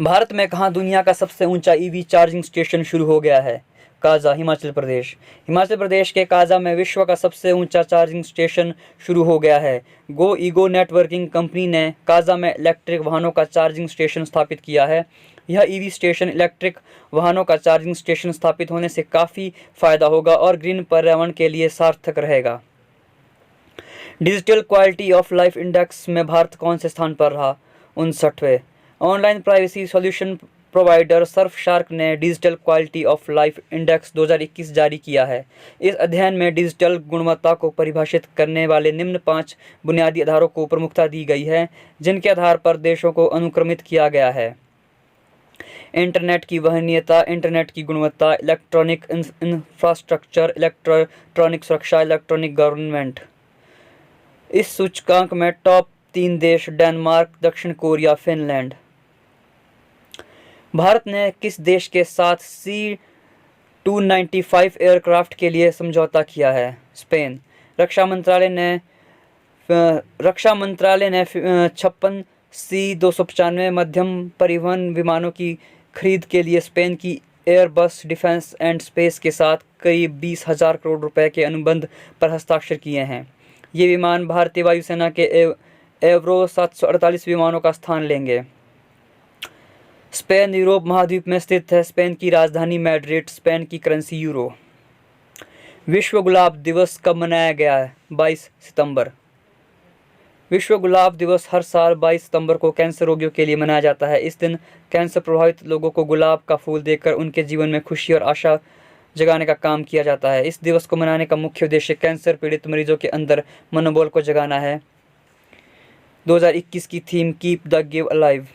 भारत में कहाँ दुनिया का सबसे ऊंचा ईवी चार्जिंग स्टेशन शुरू हो गया है? काजा, हिमाचल प्रदेश। हिमाचल प्रदेश के काजा में विश्व का सबसे ऊंचा चार्जिंग स्टेशन शुरू हो गया है। गो ईगो नेटवर्किंग कंपनी ने काजा में इलेक्ट्रिक वाहनों का चार्जिंग स्टेशन स्थापित किया है। यह ईवी स्टेशन इलेक्ट्रिक वाहनों का चार्जिंग स्टेशन स्थापित होने से काफ़ी फायदा होगा और ग्रीन पर्यावरण के लिए सार्थक रहेगा। Digital quality of life index में भारत कौन से स्थान पर रहा? 59वें। Online privacy solution provider Surfshark ने digital quality of life index 2021 जारी किया है। इस अध्ययन में डिजिटल गुणवत्ता को परिभाषित करने वाले निम्न 5 बुनियादी आधारों को प्रमुखता दी गई है, जिनके आधार पर देशों को अनुक्रमित किया गया है। इंटरनेट की वहनीयता, इंटरनेट की गुणवत्ता, इलेक्ट्रॉनिक इंफ्रास्ट्रक्चर, इलेक्ट्रॉनिक सुरक्षा, इलेक्ट्रॉनिक गवर्नमेंट। इस सूचकांक में टॉप 3 देश डेनमार्क, दक्षिण कोरिया, फिनलैंड। भारत ने किस देश के साथ C-295 एयरक्राफ्ट के लिए समझौता किया है? स्पेन। रक्षा मंत्रालय ने 56 C-295 मध्यम परिवहन विमानों की खरीद के लिए स्पेन की एयरबस डिफेंस एंड स्पेस के साथ करीब 20,000 करोड़ रुपए के अनुबंध पर हस्ताक्षर किए हैं। ये विमान भारतीय वायुसेना के एवरो 748 विमानों का स्थान लेंगे। स्पेन यूरोप महाद्वीप में स्थित है। स्पेन की राजधानी मैड्रिड। स्पेन की करेंसी यूरो। विश्व गुलाब दिवस कब मनाया गया है? 22 सितंबर। विश्व गुलाब दिवस हर साल 22 सितंबर को कैंसर रोगियों के लिए मनाया जाता है। इस दिन कैंसर प्रभावित लोगों को गुलाब का फूल देकर उनके जीवन में खुशी और आशा जगाने का काम किया जाता है। इस दिवस को मनाने का मुख्य उद्देश्य कैंसर पीड़ित मरीजों के अंदर मनोबल को जगाना है। 2021 की theme keep the give alive.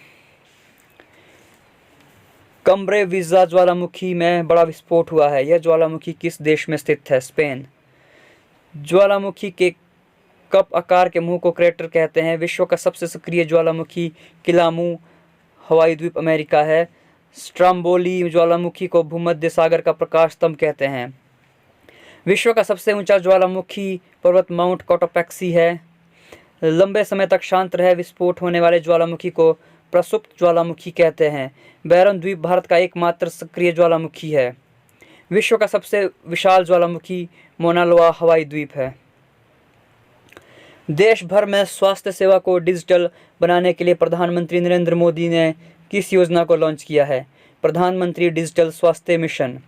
Cumbre Vieja ज्वालामुखी में बड़ा विस्फोट हुआ है। यह ज्वालामुखी किस देश में स्थित है? स्पेन। ज्वालामुखी के कप आकार के मुंह को क्रेटर कहते हैं। विश्व का सबसे सक्रिय ज्वालामुखी किलामू हवाई द्वीप अमेरिका है। स्ट्रम्बोली ज्वालामुखी को भूमध्य सागर का प्रकाश स्तंभ कहते हैं। विश्व का सबसे ऊंचा ज्वालामुखी पर्वत माउंट कोटोपैक्सी है। लंबे समय तक शांत रहे विस्फोट होने वाले ज्वालामुखी को प्रसुप्त ज्वालामुखी कहते हैं। बैरन द्वीप भारत का एकमात्र सक्रिय ज्वालामुखी है। विश्व का सबसे विशाल ज्वालामुखी मोना लोआ हवाई द्वीप है। देश भर में स्वास्थ्य सेवा को डिजिटल बनाने के लिए प्रधानमंत्री नरेंद्र मोदी ने किस योजना को लॉन्च किया है? प्रधानमंत्री डिजिटल स्वास्थ्य मिशन।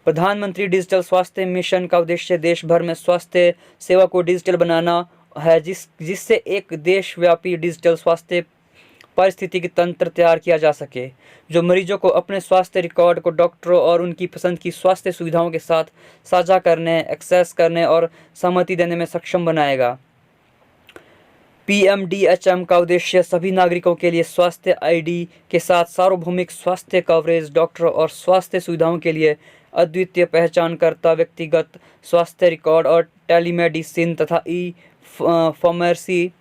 प्रधानमंत्री डिजिटल स्वास्थ्य मिशन का उद्देश्य देश भर में स्वास्थ्य सेवा को डिजिटल बनाना है, जिससे एक देशव्यापी डिजिटल स्वास्थ्य पारिस्थितिकी तंत्र तैयार किया जा सके, जो मरीजों को अपने स्वास्थ्य रिकॉर्ड को डॉक्टरों और उनकी पसंद की स्वास्थ्य सुविधाओं के साथ साझा करने, एक्सेस करने और सहमति देने में सक्षम बनाएगा। PMDHM का उद्देश्य सभी नागरिकों के लिए स्वास्थ्य ID के साथ सार्वभौमिक स्वास्थ्य कवरेज, डॉक्टरों और स्वास्थ्य सुविधाओं के लिए अद्वितीय पहचानकर्ता व्यक्तिगत स्वास्थ्य रिकॉर्ड और टेलीमेडिसिन तथा फार्मेसी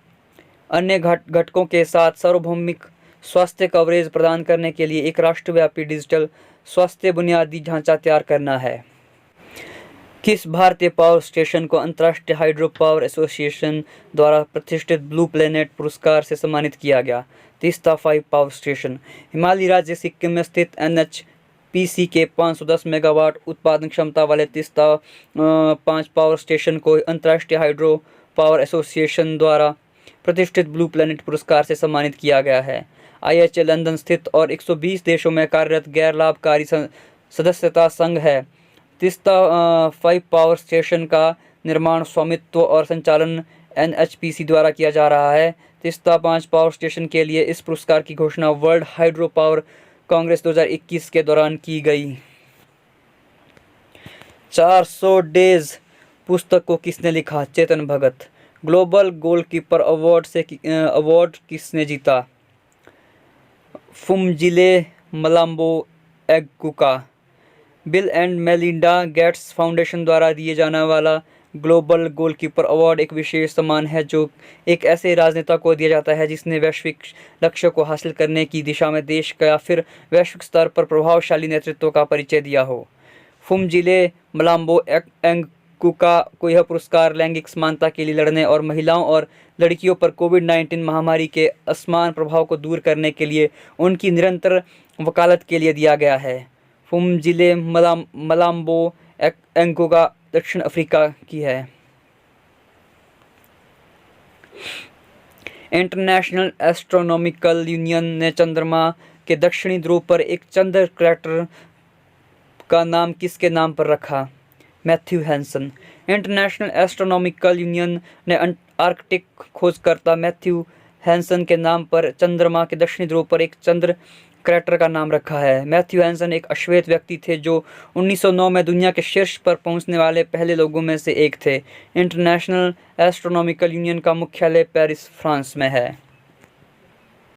अन्य घटकों के साथ सार्वभौमिक स्वास्थ्य कवरेज प्रदान करने के लिए एक राष्ट्रव्यापी डिजिटल स्वास्थ्य बुनियादी ढांचा तैयार करना है। किस भारतीय पावर स्टेशन को अंतर्राष्ट्रीय हाइड्रो पावर एसोसिएशन द्वारा प्रतिष्ठित ब्लू प्लेनेट पुरस्कार से सम्मानित किया गया? Teesta 5 power station. हिमालयी राज्य सिक्किम में स्थित NHPC के 510 मेगावाट उत्पादन क्षमता वाले तीस्ता 5 पावर स्टेशन को अंतर्राष्ट्रीय हाइड्रो पावर एसोसिएशन द्वारा प्रतिष्ठित ब्लू प्लेनेट पुरस्कार से सम्मानित किया गया है। IHA लंदन स्थित और 120 देशों में कार्यरत गैर लाभकारी सदस्यता संघ है। तीस्ता 5 पावर स्टेशन का निर्माण, स्वामित्व और संचालन NHPC द्वारा किया जा रहा है। तीस्ता 5 पावर स्टेशन के लिए इस पुरस्कार की घोषणा वर्ल्ड हाइड्रो पावर कांग्रेस 2021 के दौरान की गई। 400 डेज पुस्तक को किसने लिखा? Chetan Bhagat. Global goalkeeper award किसने जीता? Phumzile Mlambo Ngcuka. Bill and Melinda Gates foundation द्वारा दिए जाने वाला ग्लोबल गोलकीपर अवार्ड एक विशेष सम्मान है जो एक ऐसे राजनेता को दिया जाता है जिसने वैश्विक लक्ष्य को हासिल करने की दिशा में देश का या फिर वैश्विक स्तर पर प्रभावशाली नेतृत्व का परिचय दिया हो। फुमजिले मलाम्बो को यह पुरस्कार लैंगिक समानता के लिए लड़ने और महिलाओं और लड़कियों पर कोविड-19 महामारी के असमान प्रभाव को दूर करने के लिए उनकी निरंतर वकालत के लिए दिया गया है। फुमजिले मलाम्बो एंगोगा दक्षिण अफ्रीका की है। इंटरनेशनल एस्ट्रोनॉमिकल यूनियन ने चंद्रमा के दक्षिणी ध्रुव पर एक चंद्र क्रैटर का नाम किसके नाम पर रखा? Matthew Henson. International astronomical union ने आर्कटिक खोजकर्ता मैथ्यू हैंसन के नाम पर चंद्रमा के दक्षिणी ध्रुव पर एक चंद्र क्रैटर का नाम रखा है। मैथ्यू हैंसन एक अश्वेत व्यक्ति थे जो 1909 में दुनिया के शीर्ष पर पहुंचने वाले पहले लोगों में से एक थे। इंटरनेशनल एस्ट्रोनॉमिकल यूनियन का मुख्यालय पेरिस, फ्रांस में है।